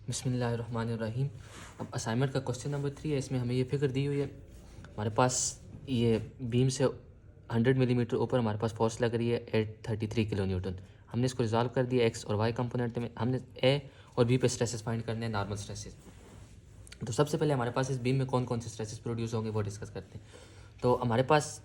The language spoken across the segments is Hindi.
बिस्मिल्लाहिर्रहमानिर्रहीम। अब असाइनमेंट का क्वेश्चन नंबर 3 है। इसमें हमें ये फिगर दी हुई है, हमारे पास ये बीम से 100 मिलीमीटर ऊपर हमारे पास फोर्स लग रही है 833 किलो न्यूटन। हमने इसको रिजॉल्व कर दिया एक्स और वाई कंपोनेंट में। हमने ए और बी पे स्ट्रेसेस फाइंड करने हैं, नॉर्मल स्ट्रेसेस। तो सबसे पहले हमारे पास इस बीम में कौन कौन से स्ट्रेसेस प्रोड्यूस होंगे वो डिस्कस करते हैं। तो हमारे पास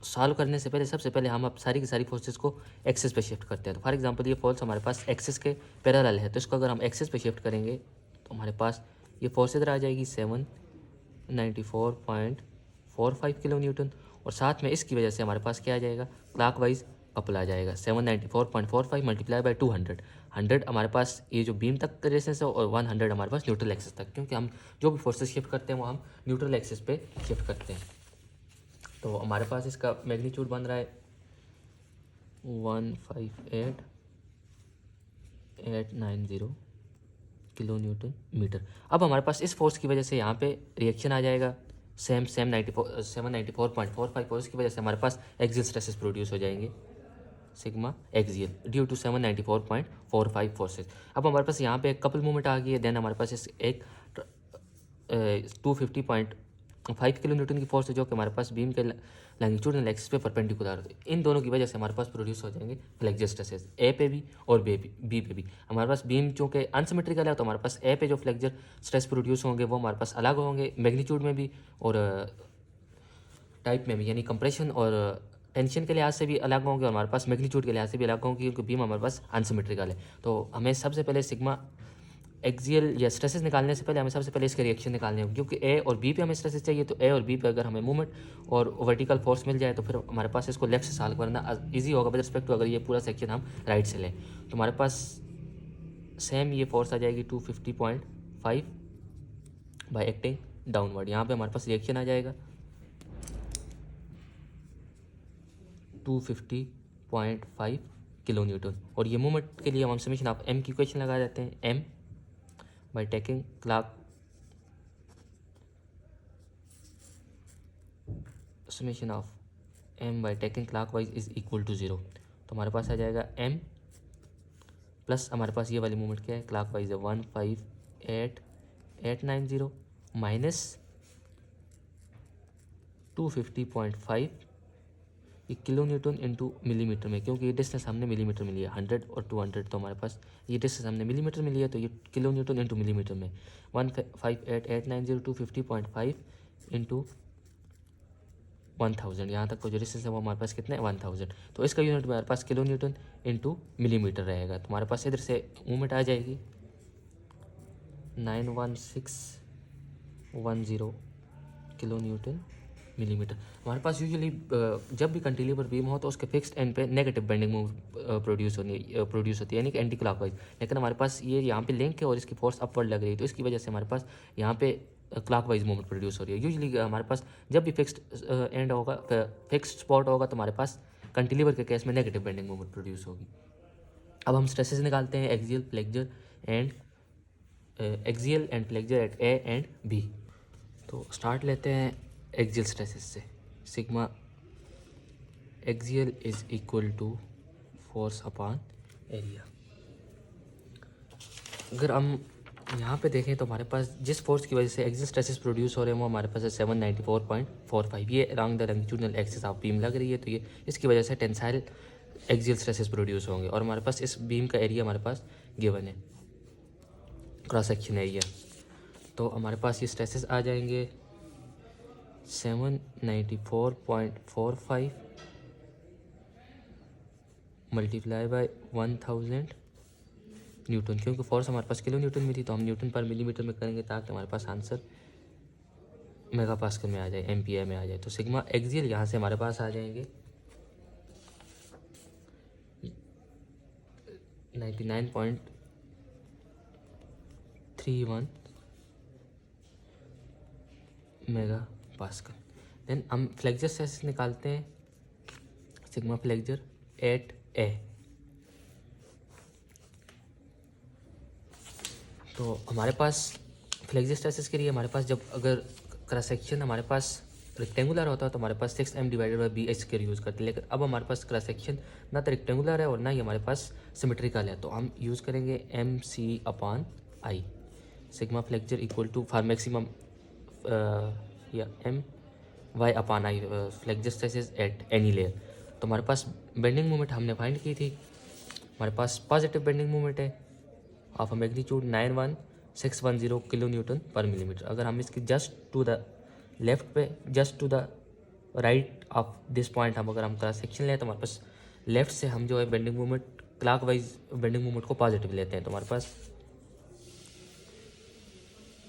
सॉल्व करने से पहले सबसे पहले हम अब सारी की सारी फोर्सेस को एक्सेस पे शिफ्ट करते हैं। तो फॉर एग्जांपल ये फोर्स हमारे पास एक्सेस के पैरेलल है, तो इसको अगर हम एक्सेस पे शिफ्ट करेंगे तो हमारे पास ये फोर्स इधर आ जाएगी 794.45 किलो न्यूटन, और साथ में इसकी वजह से हमारे पास क्या आ जाएगा, क्लॉकवाइज कपल आ जाएगा। 794.45 मल्टीप्लाई बाई 200, 100 हमारे पास ये जो बीम तक का डिस्टेंस है और 100 हमारे पास न्यूट्रल एक्सेस तक, क्योंकि हम जो भी फोर्सेस शिफ्ट करते हैं वो हम न्यूट्रल एक्सेस पे शिफ्ट करते हैं। तो हमारे पास इसका मैग्नीट्यूड बन रहा है 158.890 किलो न्यूटन मीटर। अब हमारे पास इस फोर्स की वजह से यहाँ पे रिएक्शन आ जाएगा सेम 794.45, और इसकी वजह से हमारे पास एक्सियल स्ट्रेसेस प्रोड्यूस हो जाएंगे sigma axial due to 794.45 forces. अब हमारे पास यहाँ पे एक कपल मूवमेंट आ गई है, देन हमारे पास इस एक 250.5 किलो न्यूटन की फोर्स है जो कि हमारे पास बीम के लैंगिट्यूडनल एक्सिस पे परपेंडिकुलर होती है। इन दोनों की वजह से हमारे पास प्रोड्यूस हो जाएंगे फ्लेक्सर स्ट्रेसेस ए पे भी और बी पे भी। हमारे पास बीम चूँकि अनसिमेट्रिकल है तो हमारे पास ए पे जो फ्लेक्सर स्ट्रेस प्रोड्यूस होंगे वो हमारे पास अलग होंगे मैग्नीट्यूड में भी और टाइप में भी, यानी कंप्रेशन और टेंशन के लिहाज से भी अलग होंगे और हमारे पास मैग्नीट्यूड के लिहाज से भी अलग होंगे, क्योंकि बीम हमारे पास अनसिमेट्रिकल है। तो हमें सबसे पहले सिग्मा एक्सियल या स्ट्रेसेस निकालने से पहले हमें सबसे पहले इसके रिएक्शन निकालने होंगे, क्योंकि ए और बी पे हमें स्ट्रेसेस चाहिए। तो ए और बी पे अगर हमें मूवमेंट और वर्टिकल फोर्स मिल जाए तो फिर हमारे पास इसको लेफ्ट से सॉल्व करना ईजी होगा विद रिस्पेक्ट टू अगर ये पूरा सेक्शन हम राइट से लें। तो हमारे पास सेम ये फोर्स आ जाएगी 250.5 बाई एक्टिंग डाउनवर्ड। यहाँ पे हमारे पास रिएक्शन आ जाएगा 250.5 किलो न्यूटन, और ये मूवमेंट के लिए हम समीशन ऑफ एम की इक्वेशन लगा देते हैं। M by taking summation of M by taking clockwise is equal to 0। तो हमारे पास आ जाएगा एम प्लस हमारे पास ये वाली मूवमेंट क्या है, क्लॉकवाइज है 158.890 माइनस 250.5 ये किलो न्यूटन इंटू मिलीमीटर में, क्योंकि ये डिस्टेंस हमने मिलीमीटर में लिया 100 और 200, तो हमारे पास ये डिस्टेंस हमने मिलीमीटर में लिया, तो ये किलो न्यूटन इंटू मिलीमीटर में 158.890 250.5 इंटू 1000, यहाँ तक को जो डिस्टेंस है वो हमारे पास कितना है 1000। तो इसका यूनिट हमारे पास किलो न्यूटन इंटू मिलीमीटर रहेगा। तो हमारे पास इधर से मूवमेंट आ जाएगी 91610 किलो न्यूटन मिलीमीटर। हमारे पास यूजुअली जब भी कंटिन्यूअस बीम हो तो उसके फिक्स्ड एंड पे नेगेटिव बेंडिंग मूव प्रोड्यूस होती है, यानी कि एंटी क्लॉकवाइज। लेकिन हमारे पास ये यहाँ पे लिंक है और इसकी फोर्स अपवर्ड लग रही है, तो इसकी वजह से हमारे पास यहाँ पे क्लॉकवाइज मूवमेंट प्रोड्यूस हो रही है। यूजुअली हमारे पास जब भी फिक्स्ड एंड होगा, फिक्स्ड स्पॉट होगा, तो हमारे पास कंटिन्यूअर के केस में नेगेटिव बेंडिंग मूवमेंट प्रोड्यूस होगी। अब हम स्ट्रेसेस निकालते हैं axial flexure at A and B. तो स्टार्ट लेते हैं एक्सियल स्ट्रेसेस से। Sigma axial is equal to force upon area. अगर हम यहाँ पे देखें तो हमारे पास जिस फोर्स की वजह से एक्सियल स्ट्रेसेस प्रोड्यूस हो रहे हैं वो हमारे पास है 794.45, ये along the longitudinal axis of beam लग रही है, तो ये इसकी वजह से टेंसाइल एक्सियल स्ट्रेसेस प्रोड्यूस होंगे। और हमारे पास इस बीम का एरिया हमारे पास गिवन है, क्रॉस सेक्शन एरिया। तो हमारे पास ये स्ट्रेसेस आ जाएंगे 794.45 मल्टीप्लाई बाई 1000 न्यूटन, क्योंकि फोर्स हमारे पास किलो न्यूटन में थी तो हम न्यूटन पर मिलीमीटर में करेंगे ताकि हमारे पास आंसर मेगा पास्कल में आ जाए, एम्पियर में आ जाए। तो सिग्मा एक्सियल यहाँ से हमारे पास आ जाएंगे 99.31 मेगा पास्कल। देन हम फ्लेक्सर स्ट्रेसेस निकालते हैं। सिग्मा फ्लेक्सर एट ए, तो हमारे पास फ्लेक्सर स्ट्रेसेस के लिए हमारे पास जब अगर क्रॉस सेक्शन हमारे पास रेक्टेंगुलर होता तो हमारे पास 6m divided by b h square use करते हैं, लेकिन अब हमारे पास क्रॉस सेक्शन ना तो रेक्टेंगुलर है और ना ही हमारे पास सिमेट्रिकल है, तो हम यूज़ करेंगे M C upon I. Sigma flexure equal to for maximum या M Y upon I flexure stresses at any layer. तो हमारे पास बेंडिंग मोमेंट हमने फाइंड की थी, हमारे पास पॉजिटिव बेंडिंग मोमेंट है of a magnitude 91610 kilo newton पर मिलीमीटर। अगर हम इसकी जस्ट टू द लेफ्ट पे just to the right of this point हम अगर हम क्रॉस सेक्शन लें तो हमारे पास लेफ्ट से हम जो है bending moment clock wise bending moment को पॉजिटिव लेते हैं, तो हमारे पास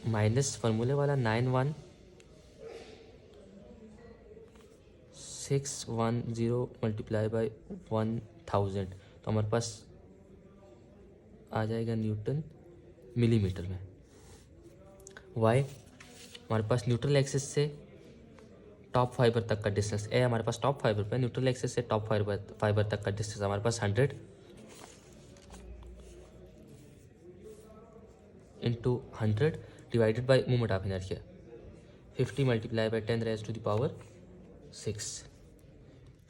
माइनस फार्मूले वाला 91610 मल्टीप्लाई बाई 1000, तो हमारे पास आ जाएगा न्यूटन मिलीमीटर में। वाई हमारे पास न्यूट्रल एक्सिस से टॉप फाइबर तक का डिस्टेंस, ए हमारे पास टॉप फाइबर पे, न्यूट्रल एक्सिस से टॉप फाइबर तक का डिस्टेंस हमारे पास 100 into 100 divided by moment of inertia 50 multiply by 10 raise to the power 6,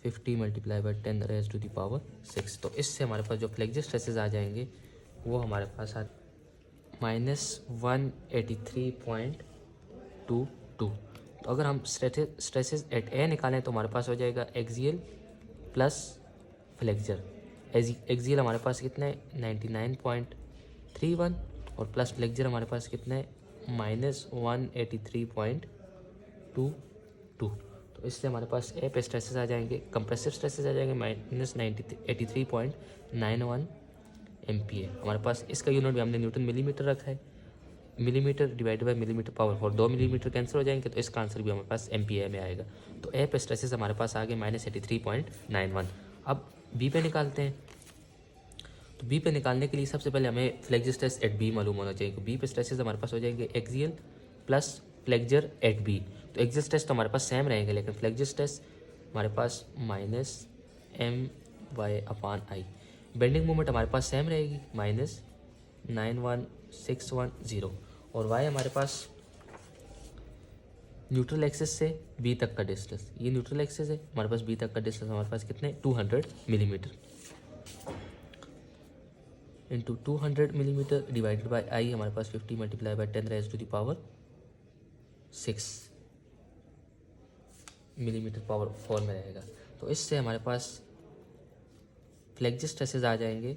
50 multiply by 10 raise to the power 6। तो इससे हमारे पास जो फ्लेक्चर स्ट्रेसेस आ जाएंगे वो हमारे पास -183.22। तो अगर हम स्ट्रेसेस एट ए निकालें तो हमारे पास हो जाएगा एक्सियल प्लस फ्लेक्चर। एक्सियल हमारे पास कितना है 99.31 और प्लस फ्लेक्चर हमारे पास कितना है -183.22। तो इससे हमारे पास ए पे स्ट्रेसेस आ जाएंगे, कंप्रेसिव स्ट्रेसेस आ जाएंगे -83.91 MPa। हमारे पास इसका यूनिट भी हमने न्यूटन मिलीमीटर रखा है, millimetre divide by millimetre power 4, 2 millimetre cancel हो जाएंगे तो इसका आंसर भी हमारे पास MPa में आएगा। तो ए पे स्ट्रेसेस हमारे पास आ गए -83.91। अब बी पे निकालते हैं, तो बी पे निकालने के लिए सबसे पहले हमें फ्लेक्चर स्ट्रेस एट बी मालूम होना चाहिए। तो बी पे स्ट्रेसेस हमारे पास हो जाएंगे axial plus flexure at B. तो एक्सियल स्ट्रेस तो हमारे पास सेम रहेंगे, लेकिन फ्लेक्चर स्ट्रेस हमारे पास -MY/I। बेंडिंग मोमेंट हमारे पास सेम रहेगी -91610 और वाई हमारे पास न्यूट्रल एक्सिस से बी तक का डिस्टेंस, ये न्यूट्रल एक्सिस है, हमारे पास बी तक का डिस्टेंस हमारे पास कितने 200 millimetre into 200 millimetre divided by I हमारे पास 50 multiply by 10 raise to the power 6 millimetre power 4 में रहेगा। तो इससे हमारे पास फ्लेक्चर स्ट्रेसेस आ जाएंगे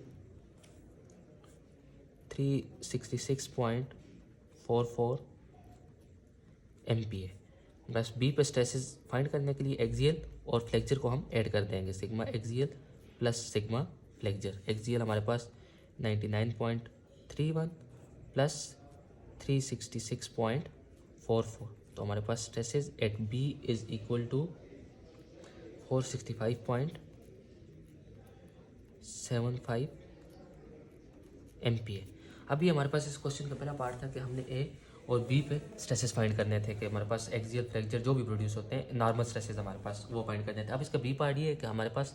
366.44 MPa। बस बी पे स्ट्रेसेस फाइंड करने के लिए एक्सियल और फ्लेक्चर को हम ऐड कर देंगे, sigma axial plus sigma flexure. Axial हमारे पास 99.31 प्लस 366.44, तो हमारे पास stresses at B is equal to 465.75 MPa। अभी हमारे पास इस क्वेश्चन का पहला पार्ट था कि हमने ए और बी पे स्ट्रेसेस फाइंड करने थे, कि हमारे पास एक्सियल फ्लेक्चर जो भी प्रोड्यूस होते हैं नॉर्मल स्ट्रेसेस हमारे पास वो फाइंड करने थे। अब इसका बी पार्ट ये है कि हमारे पास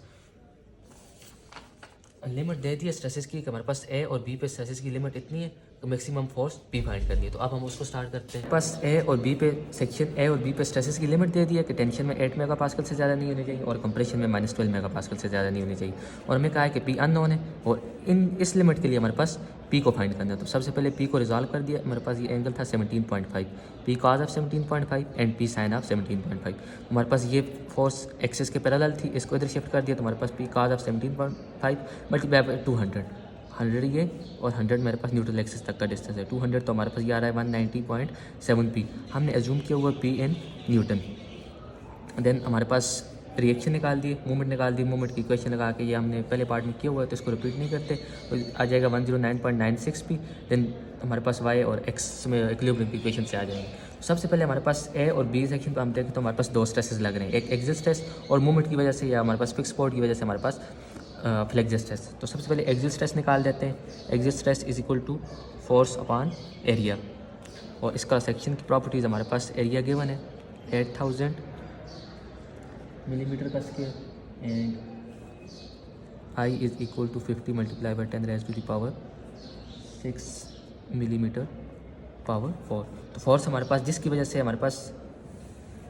लिमिट दे दी है स्ट्रेसेस की, कि हमारे पास ए और बी पे स्ट्रेसेस की लिमिट इतनी है तो मैक्सिमम फोर्स पी फाइंड करनी है। तो अब हम उसको स्टार्ट करते हैं। बस ए और बी पे सेक्शन ए और बी पे स्ट्रेसेस की लिमिट दे दी है कि टेंशन में 8 मेगापास्कल से ज़्यादा नहीं होनी चाहिए और कंप्रेशन में -12 मेगापास्कल से ज़्यादा नहीं होनी चाहिए, और हमें कहा है कि पी अननोन है और इस लिमिट के लिए हमारे पास पी को फाइंड करना है। तो सबसे पहले पी को रिजॉल्व कर दिया, हमारे पास ये एंगल था 17.5, P cause of 17.5 and P sine of 17.5। हमारे पास ये फोर्स एक्सिस के पैरेलल थी, इसको इधर शिफ्ट कर दिया तो हमारे पास P cause of 17.5 multiply by 200, 100 ये और 100 मेरे पास न्यूट्रल एक्सिस तक का डिस्टेंस है 200, तो हमारे पास ये आ रहा है 190.7 पी। हमने एज्यूम किया हुआ पी इन न्यूटन। देन हमारे पास रिएक्शन निकाल दिए, मूवमेंट निकाल दी, मूवमेंट की इक्वेशन लगा के ये हमने पहले पार्ट में किया हुआ है तो इसको रिपीट नहीं करते, तो आ जाएगा 109.96 पी। देन हमारे पास वाई और एक्स में इक्विलिब्रियम की इक्वेशन से आ जाएंगे। सबसे पहले हमारे पास ए और बी सेक्शन पर हम देखें तो हमारे पास दो स्ट्रेसेस लग रहे हैं, एक एक्सियल स्ट्रेस और मूवमेंट की वजह से या हमारे पास फिक्स सपोर्ट की वजह से हमारे पास फ्लेक्सर स्ट्रेस। तो सबसे पहले एक्सियल स्ट्रेस निकाल देते हैं। Axial stress is equal to force upon area, और इसका सेक्शन की प्रॉपर्टीज़ हमारे पास एरिया गिवन है 8000 मिलीमीटर का square and I is equal to 50 multiply by 10 raise to the power 6 millimetre power 4। तो फोर्स हमारे पास जिसकी वजह से हमारे पास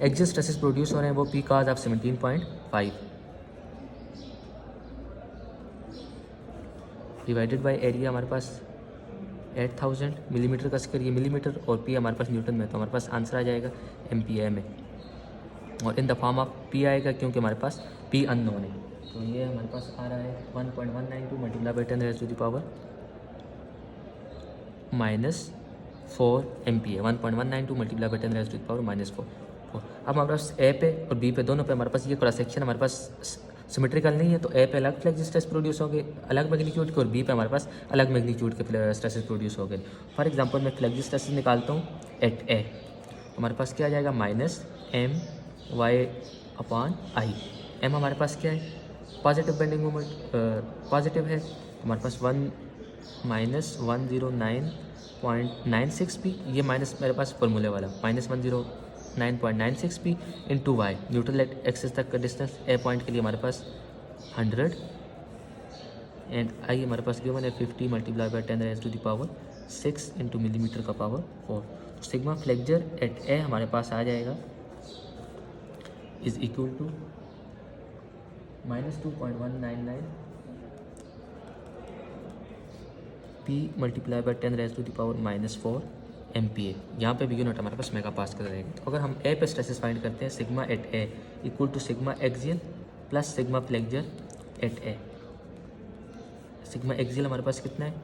एक्सियल स्ट्रेसेस प्रोड्यूस हो रहे हैं वो P cause of 17.5 divided by area हमारे पास 8000 मिलीमीटर का स्क्वायर, ये मिलीमीटर, और पी हमारे पास न्यूटन में, तो हमारे पास आंसर आ जाएगा MPa में, और in the form of P आएगा क्योंकि हमारे पास पी अननोन है। तो ये हमारे पास आ रहा है 1.192 multiply by 10 raise to the power -4 MPa, 1.192 multiply by 10 raise to the power -4। अब हमारे पास ए पे और बी पे दोनों पे हमारे पास ये क्रॉस सेक्शन हमारे पास सिमेट्रिकल नहीं है, तो ए पे अलग फ्लेक्सिस स्ट्रेस प्रोड्यूस हो गए अलग मैग्नीट्यूड के, और बी पे हमारे पास अलग मैग्नीट्यूड के स्ट्रेसेस प्रोड्यूस हो गए। फॉर एग्जांपल मैं फ्लेक्सिस स्ट्रेसेस निकालता हूँ एट ए, हमारे पास क्या आ जाएगा -MY/I। एम हमारे पास क्या है, पॉजिटिव बेंडिंग मोमेंट पॉजिटिव है, हमारे पास 109.96 p, ये माइनस मेरे पास फॉर्मूले वाला -109.96 p into y, neutral axis तक का डिस्टेंस ए पॉइंट के लिए हमारे पास 100 एंड आई हमारे पास गिवन है 50 multiply by 10 raise to the power 6 into millimetre का पावर 4। तो सिग्मा फ्लेक्चर एट ए हमारे पास आ जाएगा is equal to -2.199 P multiply by 10 raise to the power -4 MPa। यहाँ पे भी यूनिट हमारे पास मेगा पास्कल रहेगा। तो अगर हम ए पे स्ट्रेसेस फाइंड करते हैं, sigma at A equal to sigma axial plus sigma flexure at A. Sigma axial हमारे पास कितना है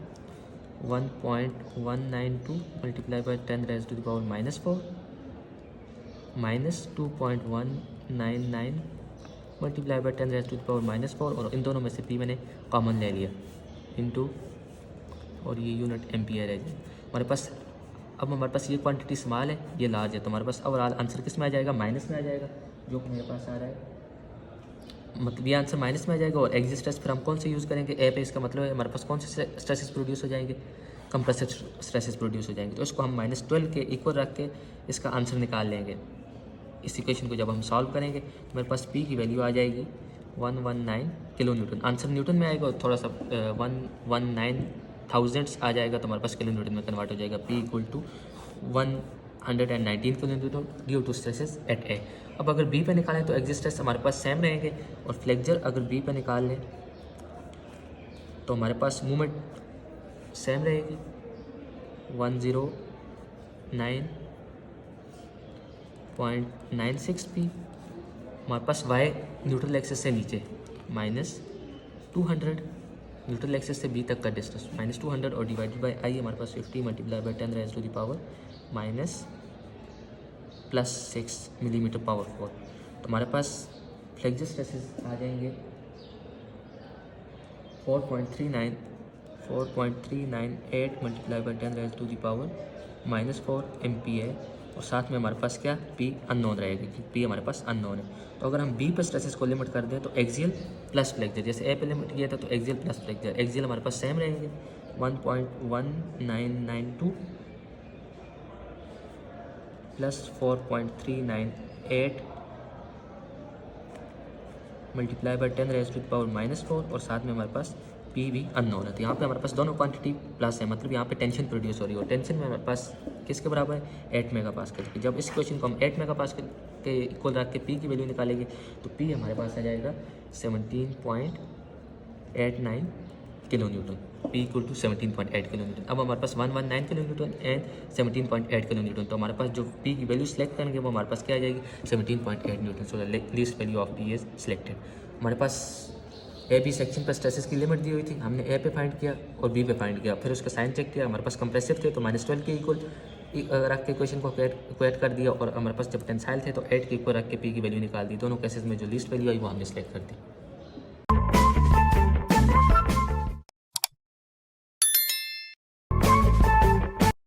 1.192 multiply by 10 raise to the power -4 -2.199 multiply by 10 raise to the power -4, और इन दोनों में से P मैंने कॉमन ले लिया इंटू, और ये यूनिट MPa रह जाए हमारे पास। अब हमारे पास ये क्वांटिटी स्मॉल है, ये लार्ज है, तो हमारे पास ओवरऑल आंसर किस में आ जाएगा, माइनस में आ जाएगा, जो कि मेरे पास आ रहा है, मतलब ये आंसर माइनस में आ जाएगा। और एक्सियल स्ट्रेस फिर हम कौन से यूज़ करेंगे ए पे, इसका मतलब है हमारे पास कौन से स्ट्रेसेस प्रोड्यूस हो जाएंगे, कंप्रेसिव स्ट्रेसेस प्रोड्यूस हो जाएंगे। तो इसको हम -12 के इक्वल रख के इसका आंसर निकाल लेंगे। इस इक्वेशन को जब हम सॉल्व करेंगे तो मेरे पास P की वैल्यू आ जाएगी 119 किलो न्यूटन। आंसर न्यूटन में आएगा और थोड़ा सा 119,000 आ जाएगा, तो हमारे पास किलो न्यूटन में कन्वर्ट हो जाएगा। P equal to 119 kilo newton due to stresses at A. अब अगर बी पे निकालें तो एक्सियल स्ट्रेस हमारे पास सेम रहेंगे, और फ्लेक्चर अगर बी पे निकाल लें तो हमारे पास मूवमेंट सेम रहेगी 109.96 p। हमारे पास y न्यूट्रल एक्सिस से नीचे -200, न्यूट्रल एक्सिस से बी तक का डिस्टेंस -200, और डिवाइडेड बाय आई हमारे पास 50 multiply by 10 raise to the power -+6 millimetre power 4। तो हमारे पास फ्लेक्चर स्ट्रेसेस आ जाएंगे 4.398 multiply by 10 raise to the power -4 MPa, और साथ में हमारे पास क्या P अननोन रहेगी, क्योंकि P हमारे पास अननोन है। तो अगर हम B पर स्ट्रेसेस को लिमिट कर दें तो एक्सियल प्लस फ्लेक्चर, जैसे ए पे लिमिट किया था तो एक्सियल प्लस फ्लेक्चर, एक्सियल हमारे पास सेम रहेंगे 1.1992 plus 4.398 multiply by 10 raise to the power -4, और साथ में हमारे पास P भी अननोन है। तो यहाँ पे हमारे पास दोनों क्वांटिटी प्लस है, मतलब यहाँ पे टेंशन प्रोड्यूस हो रही है, और टेंशन में हमारे पास किसके बराबर है 8 मेगा पास्कल की। जब इस क्वेश्चन को हम 8 मेगा पास्कल के इक्वल रख के P की वैल्यू निकालेंगे तो P हमारे पास आ जाएगा 17.89 kilo newton, P equal to 17.8 kilo newton. अब हमारे पास 119 kilo newton and 17.8 kilo newton, तो हमारे पास जो P की वैल्यू सेलेक्ट करेंगे वो हमारे पास क्या आ जाएगी 17.8 Newton. So the least value of P is selected. हमारे पास ए बी सेक्शन पर स्ट्रेसेस की लिमिट दी हुई थी, हमने ए पे फाइंड किया और बी पे फाइंड किया, फिर उसका साइन चेक किया, हमारे पास कंप्रेसिव थे तो -12 के इक्वल रख के क्वेश्चन को इक्वेट कर दिया, और हमारे पास जब टेंसाइल थे तो 8 के इक्वल रख के P की वैल्यू निकाल दी। दोनों केसेस में जो लीस्ट वैल्यू आई वो हमने सेलेक्ट कर दी।